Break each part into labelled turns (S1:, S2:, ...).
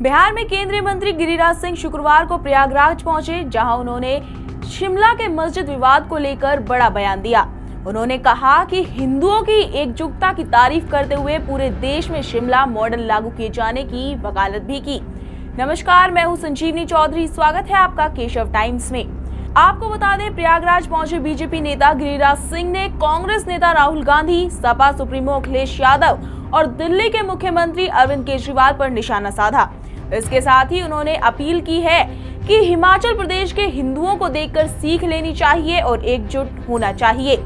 S1: बिहार में केंद्रीय मंत्री गिरिराज सिंह शुक्रवार को प्रयागराज पहुंचे, जहां उन्होंने शिमला के मस्जिद विवाद को लेकर बड़ा बयान दिया। उन्होंने कहा कि हिंदुओं की एकजुटता की तारीफ करते हुए पूरे देश में शिमला मॉडल लागू किए जाने की वकालत भी की। नमस्कार, मैं हूं संजीवनी चौधरी। स्वागत है आपका केशव टाइम्स में। आपको बता दें, प्रयागराज पहुंचे बीजेपी नेता गिरिराज सिंह ने कांग्रेस नेता राहुल गांधी, सपा सुप्रीमो अखिलेश यादव और दिल्ली के मुख्यमंत्री अरविंद केजरीवाल पर निशाना साधा। इसके साथ ही उन्होंने अपील की है कि हिमाचल प्रदेश के हिंदुओं को देखकर सीख लेनी चाहिए और एकजुट होना चाहिए।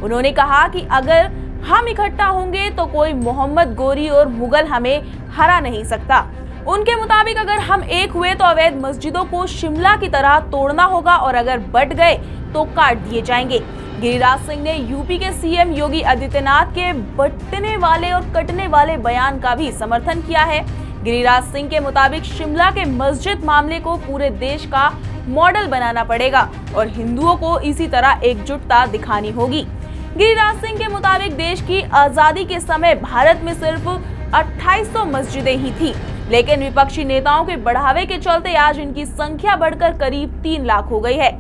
S1: उन्होंने कहा कि अगर हम इकट्ठा होंगे तो कोई मोहम्मद गोरी और मुगल हमें हरा नहीं सकता। उनके मुताबिक अगर हम एक हुए तो अवैध मस्जिदों को शिमला की तरह तोड़ना होगा और अगर बट गए तो काट दिए जाएंगे। गिरिराज सिंह ने यूपी के सीएम योगी आदित्यनाथ के बटने वाले और कटने वाले बयान का भी समर्थन किया है। गिरिराज सिंह के मुताबिक शिमला के मस्जिद मामले को पूरे देश का मॉडल बनाना पड़ेगा और हिंदुओं को इसी तरह एकजुटता दिखानी होगी। गिरिराज सिंह के मुताबिक देश की आजादी के समय भारत में सिर्फ 2800 मस्जिदें ही थी, लेकिन विपक्षी नेताओं के बढ़ावे के चलते आज इनकी संख्या बढ़कर करीब 3 लाख हो गई है।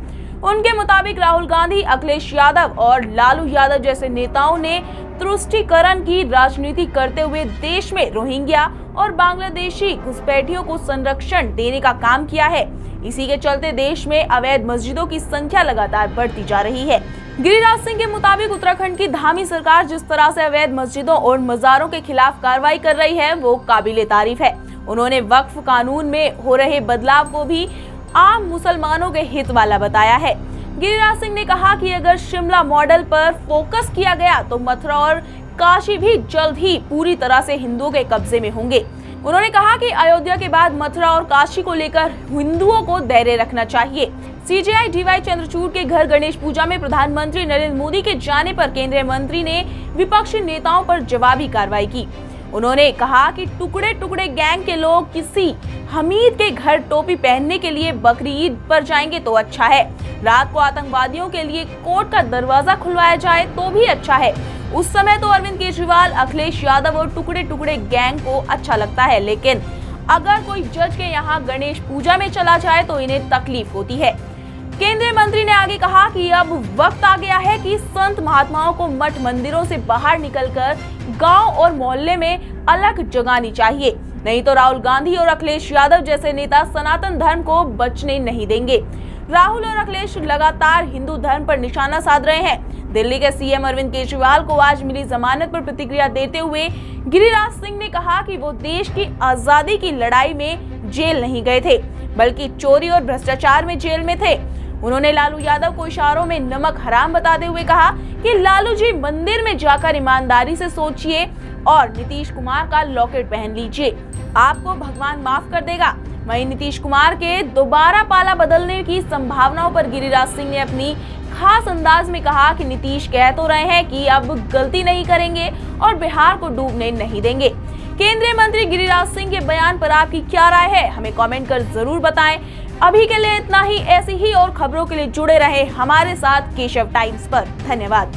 S1: उनके मुताबिक राहुल गांधी, अखिलेश यादव और लालू यादव जैसे नेताओं ने तुष्टीकरण की राजनीति करते हुए देश में रोहिंग्या और बांग्लादेशी घुसपैठियों को संरक्षण देने का काम किया है। इसी के चलते देश में अवैध मस्जिदों की संख्या लगातार बढ़ती जा रही है। गिरिराज सिंह के मुताबिक उत्तराखंड की धामी सरकार जिस तरह से अवैध मस्जिदों और मजारों के खिलाफ कार्रवाई कर रही है, वो काबिले तारीफ है। उन्होंने वक्फ कानून में हो रहे बदलाव को भी आम मुसलमानों के हित वाला बताया है। गिरिराज सिंह ने कहा कि अगर शिमला मॉडल पर फोकस किया गया तो मथुरा और काशी भी जल्द ही पूरी तरह से हिंदुओं के कब्जे में होंगे। उन्होंने कहा कि अयोध्या के बाद मथुरा और काशी को लेकर हिंदुओं को धैर्य रखना चाहिए। सीजेआई डीवाई चंद्रचूड़ के घर गणेश पूजा में प्रधानमंत्री नरेंद्र मोदी के जाने पर केंद्रीय मंत्री ने विपक्षी नेताओं पर जवाबी कार्रवाई की। उन्होंने कहा कि टुकड़े टुकड़े गैंग के लोग किसी हमीद के घर टोपी पहनने के लिए बकरी ईद पर जाएंगे तो अच्छा है। रात को आतंकवादियों के लिए कोर्ट का दरवाजा खुलवाया जाए तो भी अच्छा है। उस समय तो अरविंद केजरीवाल, अखिलेश यादव और टुकड़े टुकड़े गैंग को अच्छा लगता है, लेकिन अगर कोई जज के यहाँ गणेश पूजा में चला जाए तो इन्हें तकलीफ होती है। केंद्रीय मंत्री ने आगे कहा कि अब वक्त आ गया है कि संत महात्माओं को मठ मंदिरों से बाहर निकलकर गांव और मोहल्ले में अलग जगानी चाहिए, नहीं तो राहुल गांधी और अखिलेश यादव जैसे नेता सनातन धर्म को बचने नहीं देंगे। राहुल और अखिलेश लगातार हिंदू धर्म पर निशाना साध रहे हैं। दिल्ली के सीएम अरविंद केजरीवाल को आज मिली जमानत पर प्रतिक्रिया देते हुए गिरिराज सिंह ने कहा कि वो देश की आजादी की लड़ाई में जेल नहीं गए थे, बल्कि चोरी और भ्रष्टाचार में जेल में थे। उन्होंने लालू यादव को इशारों में नमक हराम बताते हुए कहा कि लालू जी मंदिर में जाकर ईमानदारी से सोचिए और नीतीश कुमार का लॉकेट पहन लीजिए, आपको भगवान माफ कर देगा। वहीं नीतीश कुमार के दोबारा पाला बदलने की संभावनाओं पर गिरिराज सिंह ने अपनी खास अंदाज में कहा कि नीतीश कह तो रहे हैं कि अब गलती नहीं करेंगे और बिहार को डूबने नहीं देंगे। केंद्रीय मंत्री गिरिराज सिंह के बयान पर आपकी क्या राय है, हमें कमेंट कर जरूर बताएं। अभी के लिए इतना ही। ऐसी ही और खबरों के लिए जुड़े रहे हमारे साथ केशव टाइम्स पर। धन्यवाद।